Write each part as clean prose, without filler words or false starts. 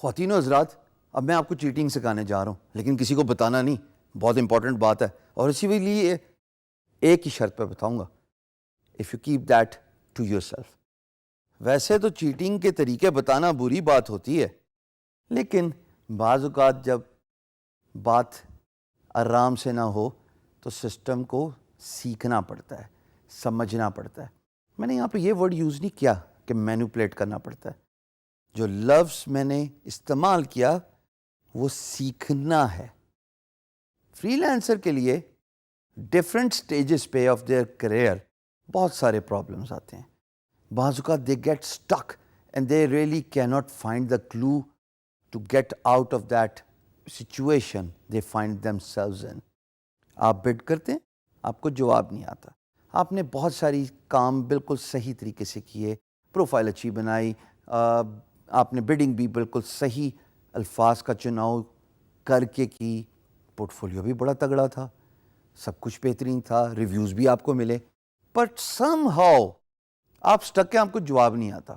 خواتین و حضرات، اب میں آپ کو چیٹنگ سکھانے جا رہا ہوں، لیکن کسی کو بتانا نہیں، بہت امپورٹنٹ بات ہے، اور اسی لیے ایک ہی شرط پہ بتاؤں گا، if you keep that to yourself. ویسے تو چیٹنگ کے طریقے بتانا بری بات ہوتی ہے، لیکن بعض اوقات جب بات آرام سے نہ ہو تو سسٹم کو سیکھنا پڑتا ہے، سمجھنا پڑتا ہے۔ میں نے یہاں پہ یہ ورڈ یوز نہیں کیا کہ مینوپلیٹ کرنا پڑتا ہے، جو لفظ میں نے استعمال کیا وہ سیکھنا ہے۔ فری لانسر کے لیے ڈفرینٹ سٹیجز پہ آف دیئر کریئر بہت سارے پرابلمس آتے ہیں۔ بعض اوقات they get stuck and they really can not find the clue to get out of that situation they find themselves in. آپ بڈ کرتے ہیں، آپ کو جواب نہیں آتا، آپ نے بہت ساری کام بالکل صحیح طریقے سے کیے، پروفائل اچھی بنائی، آپ نے بڈنگ بھی بالکل صحیح الفاظ کا چناؤ کر کے کی، پورٹ فولیو بھی بڑا تگڑا تھا، سب کچھ بہترین تھا، ریویوز بھی آپ کو ملے، بٹ سم ہاؤ آپ سٹک ہیں، آپ کو جواب نہیں آتا۔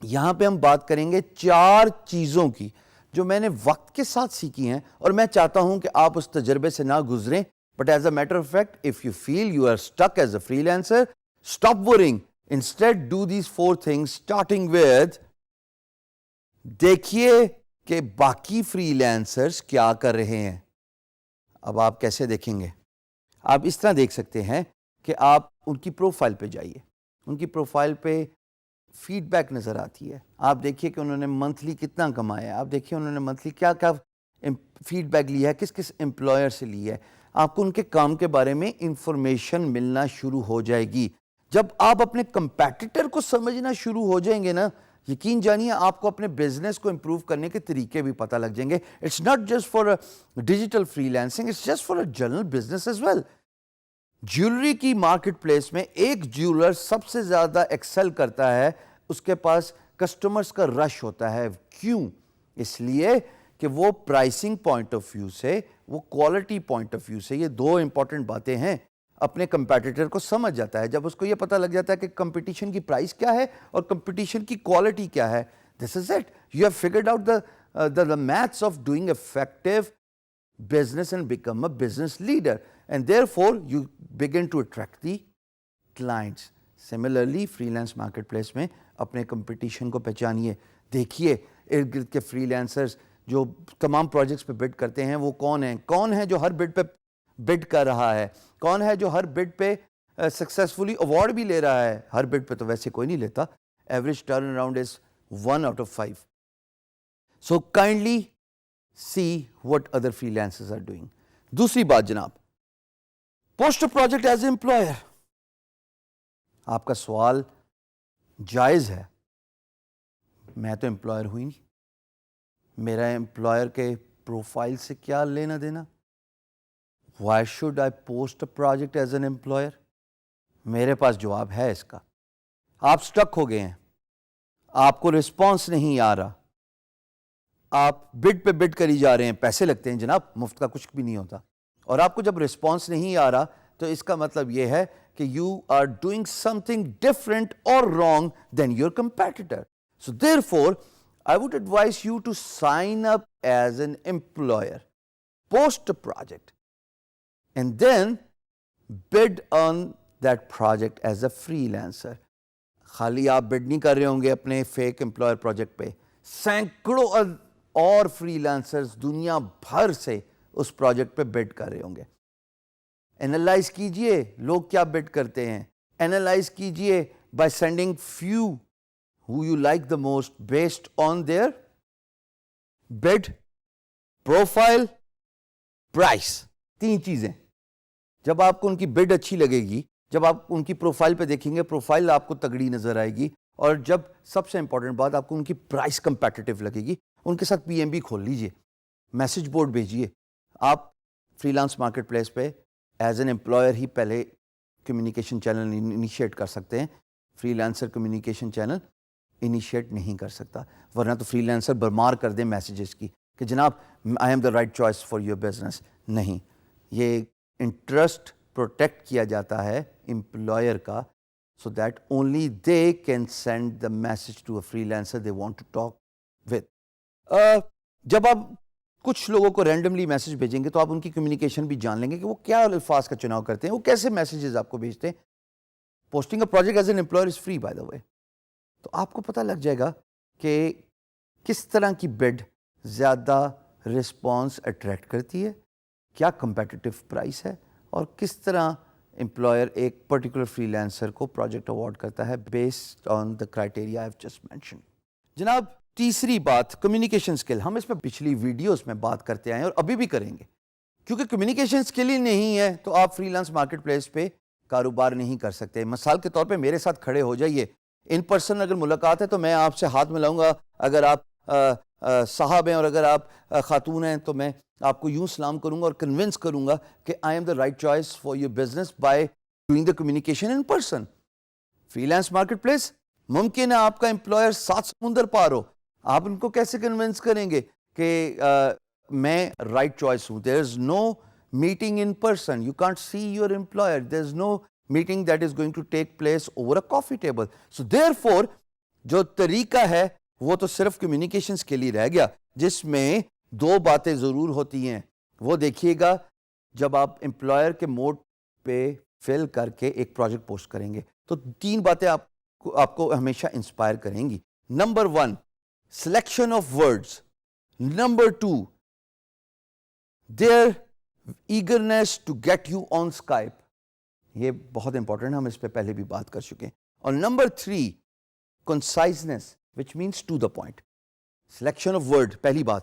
یہاں پہ ہم بات کریں گے 4 چیزوں کی جو میں نے وقت کے ساتھ سیکھی ہیں، اور میں چاہتا ہوں کہ آپ اس تجربے سے نہ گزریں، but as a matter of fact if you feel you are stuck as a freelancer, stop worrying, instead do these 4 things starting with دیکھیے کہ باقی فری لینسرز کیا کر رہے ہیں۔ اب آپ کیسے دیکھیں گے؟ آپ اس طرح دیکھ سکتے ہیں کہ آپ ان کی پروفائل پہ جائیے، ان کی پروفائل پہ فیڈ بیک نظر آتی ہے، آپ دیکھیے کہ انہوں نے منتھلی کتنا کمایا ہے، آپ دیکھیے انہوں نے منتھلی کیا کیا فیڈ بیک لیا ہے، کس کس امپلائر سے لی ہے، آپ کو ان کے کام کے بارے میں انفارمیشن ملنا شروع ہو جائے گی۔ جب آپ اپنے کمپیٹیٹر کو سمجھنا شروع ہو جائیں گے نا، یقین جانیے آپ کو اپنے بزنس کو امپروو کرنے کے طریقے بھی پتہ لگ جائیں گے۔ It's not just for digital freelancing, it's just for general business as well. Jewellery کی مارکیٹ پلیس میں ایک جیولر سب سے زیادہ ایکسل کرتا ہے، اس کے پاس کسٹمرز کا رش ہوتا ہے۔ کیوں؟ اس لیے کہ وہ پرائسنگ پوائنٹ آف ویو سے، وہ کوالٹی پوائنٹ آف ویو سے، یہ 2 امپورٹنٹ باتیں ہیں، اپنے کمپیٹیٹر کو سمجھ جاتا ہے۔ جب اس کو یہ پتہ لگ جاتا ہے کہ کمپٹیشن کی پرائس کیا ہے اور کمپٹیشن کی کوالٹی کیا ہے، this is it, you have figured out the maths of doing effective business and become a business leader, and therefore you begin to attract the clients. Similarly freelance marketplace میں اپنے competition کو پہچانیے، دیکھیے ارد گرد کے free لینسرز جو تمام projects پہ بڈ کرتے ہیں وہ کون ہیں جو ہر بڈ پہ بڈ کر رہا ہے، کون ہے جو ہر بڈ پہ سکسیسفلی ایوارڈ بھی لے رہا ہے۔ ہر بڈ پہ تو ویسے کوئی نہیں لیتا، average turn around is 1 out of 5۔ So kindly see what other freelancers are doing۔ دوسری بات جناب، پوسٹ پروجیکٹ ایز اے امپلائر۔ آپ کا سوال جائز ہے، میں تو امپلائر ہوئی نہیں، میرا امپلائر کے پروفائل سے کیا لینا دینا؟ Why should I post a project as an employer؟ میرے پاس جواب ہے اس کا۔ آپ سٹک ہو گئے ہیں، آپ کو رسپانس نہیں آ رہا، آپ بڈ پہ بڈ کری جا رہے ہیں، پیسے لگتے ہیں جناب، مفت کا کچھ بھی نہیں ہوتا، اور آپ کو جب رسپانس نہیں آ رہا تو اس کا مطلب یہ ہے کہ you are doing something different اور wrong than your competitor. So therefore I would advise you to sign up as an employer, post project and then bid on that project as a freelancer. خالی آپ بڈ نہیں کر رہے ہوں گے اپنے fake employer project پہ، سینکڑوں اور فری لینسرز دنیا بھر سے اس پروجیکٹ پہ بڈ کر رہے ہوں گے۔ اینالائز کیجئے لوگ کیا بڈ کرتے ہیں، اینالائز کیجئے by sending few who you like the most based on their bid, profile, price۔ 3 چیزیں۔ جب آپ کو ان کی بڈ اچھی لگے گی، جب آپ ان کی پروفائل پہ دیکھیں گے، پروفائل آپ کو تگڑی نظر آئے گی، اور جب سب سے امپورٹنٹ بات آپ کو ان کی پرائس کمپیٹیٹیو لگے گی، ان کے ساتھ PMB کھول لیجئے، میسج بورڈ بھیجیے۔ آپ فری لانس مارکیٹ پلیس پہ ایز این امپلائر ہی پہلے کمیونیکیشن چینل انیشیٹ کر سکتے ہیں، free lancer communication channel initiate نہیں کر سکتا، ورنہ تو فری لینسر برمار کر دیں میسیجز کی کہ جناب I am the right choice for your business. نہیں، یہ انٹرسٹ پروٹیکٹ کیا جاتا ہے امپلائر کا، so that only they can send the message to a freelancer they want to talk with۔ جب آپ کچھ لوگوں کو رینڈملی میسج بھیجیں گے تو آپ ان کی کمیونیکیشن بھی جان لیں گے کہ وہ کیا الفاظ کا چناؤ کرتے ہیں, وہ کیسے میسیجز آپ کو بھیجتے ہیں. Posting a project as an employer is free by the way. تو آپ کو پتہ لگ جائے گا کہ کس طرح کی بڈ زیادہ رسپانس اٹریکٹ کرتی ہے, کیا کمپیٹیٹو پرائس ہے, اور کس طرح امپلائر ایک پرٹیکولر فری لینسر کو پروجیکٹ اوارڈ کرتا ہے based on the criteria I have just mention. جناب تیسری بات کمیونیکیشن اسکل. ہم اس میں پچھلی ویڈیوز میں بات کرتے آئے ہیں اور ابھی بھی کریں گے, کیونکہ کمیونیکیشن اسکل ہی نہیں ہے تو آپ فری لانس مارکیٹ پلیس پہ کاروبار نہیں کر سکتے. مثال کے طور پہ میرے ساتھ کھڑے ہو جائیے, ان پرسن اگر ملاقات ہے تو میں آپ سے ہاتھ ملاؤں گا, اگر آپ صاحب ہیں اور اگر آپ خاتون ہیں تو میں آپ کو یوں سلام کروں گا اور کنونس کروں گا کہ I am the right choice for your business by doing the communication in person. Free lance market place ممکن ہے آپ کا امپلائر 7 سمندر پار ہو, آپ ان کو کیسے کنونس کریں گے کہ میں رائٹ چوائس ہوں. There is no meeting in person, you can't see your employer, there is no meeting that is going to take place over a coffee table. So therefore جو طریقہ ہے وہ تو صرف کمیونیکیشنز کے لیے رہ گیا, جس میں 2 باتیں ضرور ہوتی ہیں. وہ دیکھیے گا جب آپ امپلائر کے موڈ پہ فل کر کے ایک پروجیکٹ پوسٹ کریں گے تو 3 باتیں آپ کو ہمیشہ انسپائر کریں گی. Number 1 selection of words, number 2 their eagerness to get you on Skype. یہ بہت امپورٹنٹ, ہم اس پہ پہلے بھی بات کر چکے ہیں. اور number 3 conciseness which means to the point. Selection of word, پہلی بات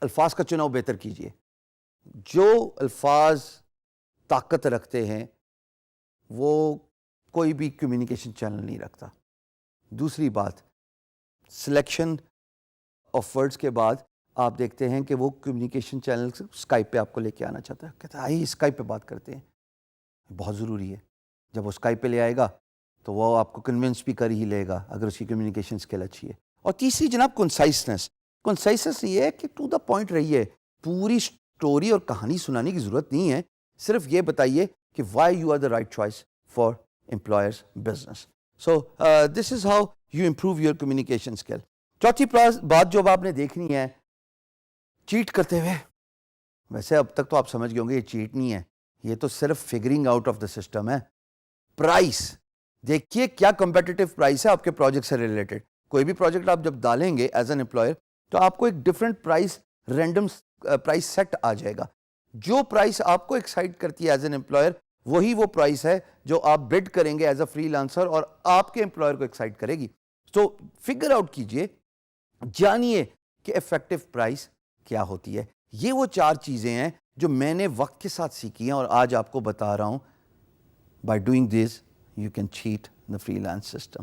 الفاظ کا چناؤ بہتر کیجئے. جو الفاظ طاقت رکھتے ہیں وہ کوئی بھی کمیونیکیشن چینل نہیں رکھتا. دوسری بات سلیکشن آف ورڈز کے بعد آپ دیکھتے ہیں کہ وہ کمیونیکیشن چینل اسکائپ پہ آپ کو لے کے آنا چاہتا ہے, کہتا ہے آئیے اسکائپ پہ بات کرتے ہیں. بہت ضروری ہے, جب وہ اسکائپ پہ لے آئے گا تو وہ آپ کو کنونس بھی کر ہی لے گا اگر اس کی کمیونیکیشن اسکل اچھی ہے. اور تیسری جناب کنسائسنس. کنسائسنس یہ ہے کہ ٹو دا پوائنٹ رہیے, پوری اسٹوری اور کہانی سنانے کی ضرورت نہیں ہے, صرف یہ بتائیے کہ why you are the right choice for employers business. So this is how you improve your communication skill. چوتھی بات جو اب آپ نے دیکھنی ہے, چیٹ کرتے ہوئے. ویسے اب تک تو آپ سمجھ گئے ہوں گے یہ چیٹ نہیں ہے, یہ تو صرف figuring out of the system ہے. پرائس دیکھیے کیا کمپیٹیٹو پرائس ہے آپ کے پروجیکٹ سے ریلیٹڈ. کوئی بھی پروجیکٹ آپ جب ڈالیں گے ایز این امپلائر تو آپ کو ایک different price, random price set آ جائے گا. جو پرائس آپ کو ایکسائٹ کرتی ہے ایز این امپلائر وہی وہ پرائس ہے جو آپ بڈ کریں گے ایز اے فری لانسر اور آپ کے امپلائر کو ایکسائٹ کرے گی. تو فگر آؤٹ کیجئے, جانیے کہ افیکٹو پرائس کیا ہوتی ہے. یہ وہ 4 چیزیں ہیں جو میں نے وقت کے ساتھ سیکھی ہیں اور آج آپ کو بتا رہا ہوں. By doing this you can chat the free lance system.